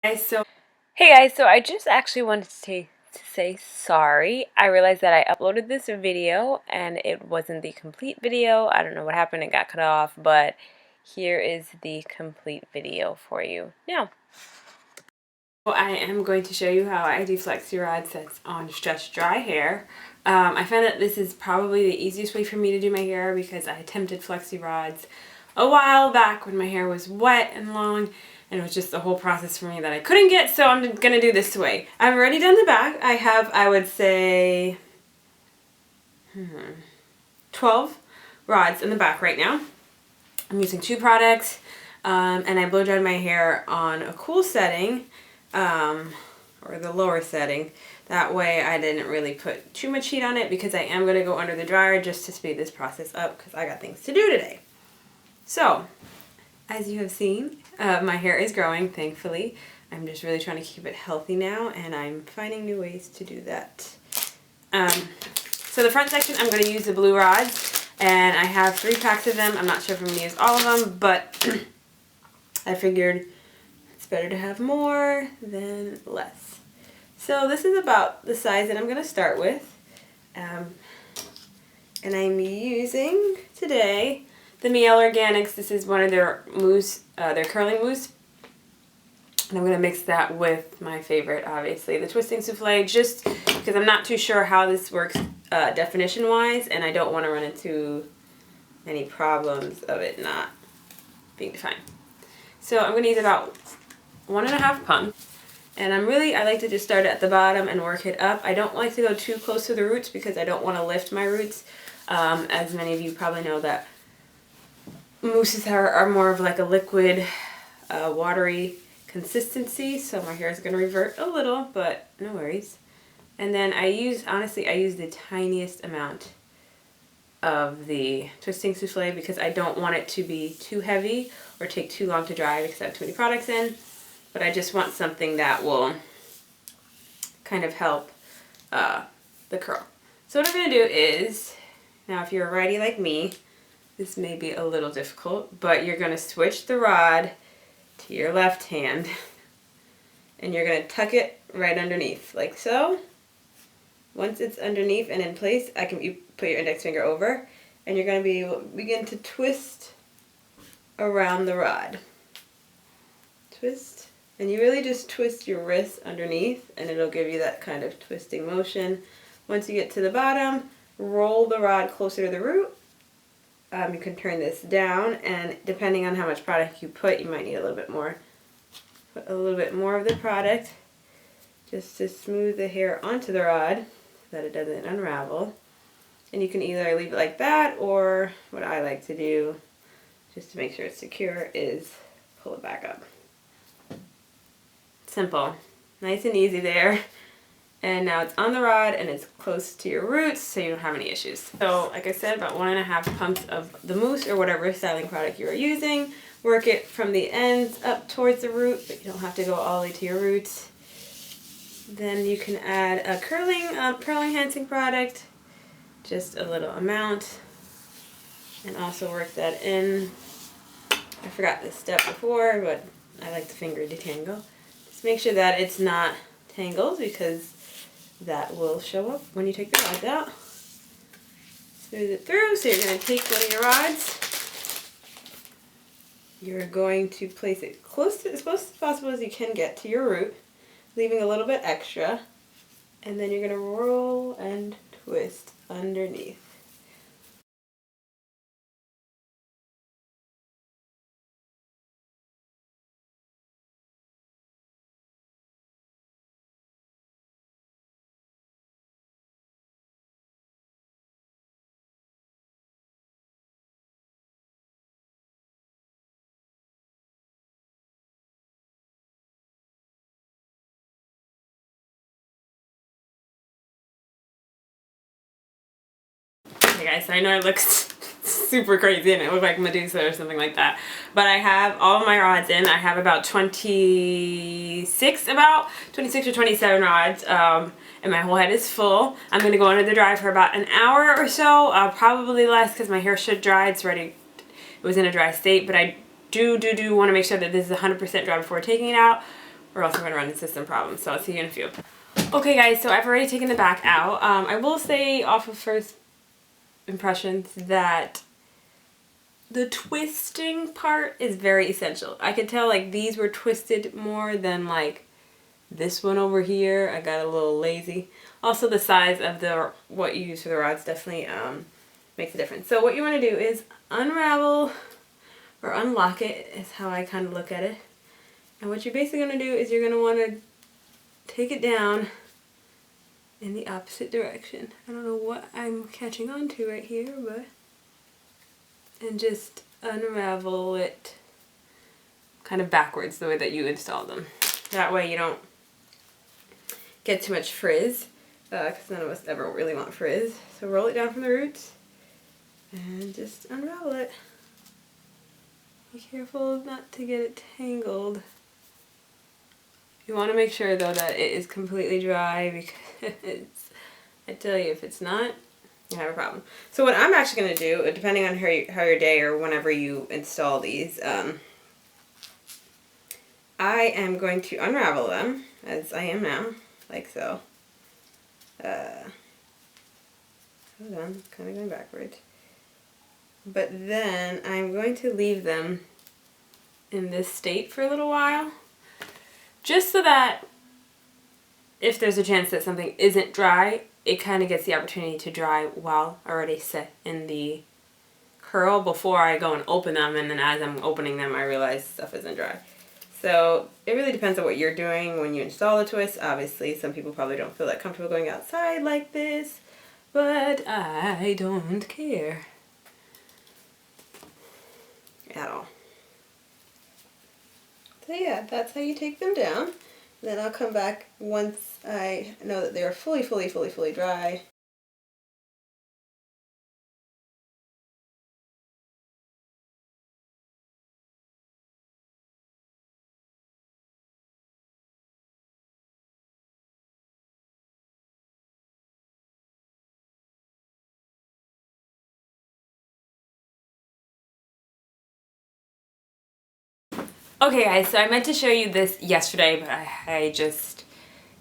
Hey guys, so I just actually wanted to say sorry. I realized that I uploaded this video and it wasn't the complete video. I don't know what happened, it got cut off, but here is the complete video for you now. So I am going to show you how I do Flexi rod sets on stretch dry hair. I found that this is probably the easiest way for me to do my hair because I attempted Flexi rods a while back when my hair was wet and long, and it was just the whole process for me that I couldn't get, so I'm going to do this way. I've already done the back. I have, I would say, 12 rods in the back right now. I'm using 2 products, and I blow dried my hair on a cool setting, or the lower setting. That way I didn't really put too much heat on it because I am going to go under the dryer just to speed this process up because I got things to do today. So, as you have seen, my hair is growing, thankfully. I'm just really trying to keep it healthy now, and I'm finding new ways to do that. So the front section, I'm going to use the blue rods, and I have 3 packs of them. I'm not sure if I'm going to use all of them, but I figured it's better to have more than less. So this is about the size that I'm going to start with, and I'm using today the Mielle Organics. This is one of their mousse, their curling mousse. And I'm going to mix that with my favorite, obviously, the twisting souffle, just because I'm not too sure how this works definition-wise, and I don't want to run into any problems of it not being defined. So I'm going to use about 1.5 pumps. And I like to just start at the bottom and work it up. I don't like to go too close to the roots because I don't want to lift my roots. As many of you probably know that mousses are more of like a liquid, watery consistency. So my hair is going to revert a little, but no worries. And then honestly, I use the tiniest amount of the twisting souffle because I don't want it to be too heavy or take too long to dry because I have too many products in. But I just want something that will kind of help the curl. So what I'm going to do is, now if you're a righty like me, this may be a little difficult, but you're going to switch the rod to your left hand, and you're going to tuck it right underneath, like so. Once it's underneath and in place, you put your index finger over, and you're going to begin to twist around the rod. Twist. And you really just twist your wrist underneath, and it'll give you that kind of twisting motion. Once you get to the bottom, roll the rod closer to the root. You can turn this down, and depending on how much product you put, you might need a little bit more. Put a little bit more of the product just to smooth the hair onto the rod so that it doesn't unravel. And you can either leave it like that, or what I like to do, just to make sure it's secure, is pull it back up. Simple. Nice and easy there. And now it's on the rod and it's close to your roots, so you don't have any issues. So like I said, about 1.5 pumps of the mousse or whatever styling product you are using. Work it from the ends up towards the root, but you don't have to go all the way to your roots. Then you can add a curling enhancing product, just a little amount, and also work that in. I forgot this step before, but I like the finger detangle. Make sure that it's not tangled because that will show up when you take the rods out. Smooth it through. So you're going to take one of your rods. You're going to place it close to, as close as possible as you can get to your root, leaving a little bit extra. And then you're going to roll and twist underneath. Okay guys, so I know it looks super crazy and it looks like Medusa or something like that, but I have all of my rods in. I have about 26 or 27 rods, and my whole head is full. I'm going to go under the dryer for about an hour or so, probably less because my hair should dry. It's ready. It was in a dry state, but I do want to make sure that this is 100% dry before taking it out. or else I'm going to run into some problems. So I'll see you in a few. Okay guys, so I've already taken the back out. I will say off of first impressions that the twisting part is very essential. I could tell like these were twisted more than like this one over here. I got a little lazy. Also the size of the what you use for the rods definitely makes a difference. So what you want to do is unravel or unlock it is how I kind of look at it. And what you're basically going to do is you're going to want to take it down in the opposite direction. I don't know what I'm catching on to right here, but and just unravel it kind of backwards the way that you install them. That way you don't get too much frizz, because none of us ever really want frizz. So roll it down from the roots and just unravel it. Be careful not to get it tangled. You want to make sure though that it is completely dry, because I tell you, if it's not, you have a problem. So what I'm actually going to do, depending on how your day or whenever you install these, I am going to unravel them, as I am now, like so. Hold on, kind of going backwards. But then I'm going to leave them in this state for a little while, just so that if there's a chance that something isn't dry, it kind of gets the opportunity to dry while already set in the curl before I go and open them, and then as I'm opening them I realize stuff isn't dry. So it really depends on what you're doing when you install the twist. Obviously some people probably don't feel that comfortable going outside like this, but I don't care at all. So yeah, that's how you take them down. Then I'll come back once I know that they're fully dry. Okay guys, so I meant to show you this yesterday, but I just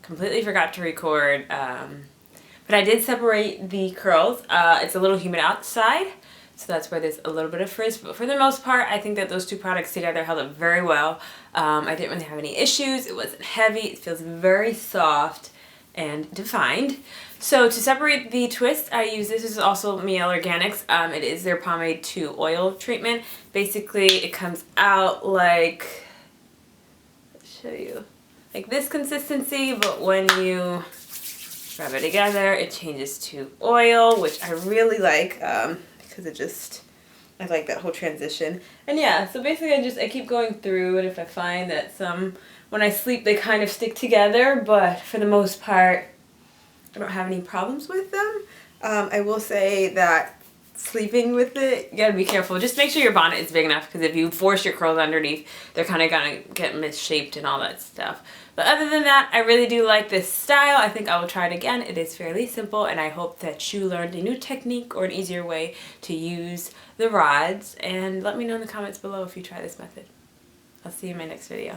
completely forgot to record. But I did separate the curls. It's a little humid outside, so that's where there's a little bit of frizz. But for the most part, I think that those two products together held up very well. I didn't really have any issues. It wasn't heavy. It feels very soft and defined. So to separate the twist, I use this is also Mielle Organics. It is their Pomeade to oil treatment. Basically, it comes out like, let's show you, like this consistency, but when you rub it together, it changes to oil, which I really like because it just, I like that whole transition. And yeah, so basically I keep going through, and if I find that when I sleep they kind of stick together, but for the most part I don't have any problems with them. I will say that sleeping with it, you gotta be careful. Just make sure your bonnet is big enough, because if you force your curls underneath, they're kind of gonna get misshaped and all that stuff. But other than that, I really do like this style. I think I will try it again. It is fairly simple, and I hope that you learned a new technique or an easier way to use the rods. And let me know in the comments below if you try this method. I'll see you in my next video.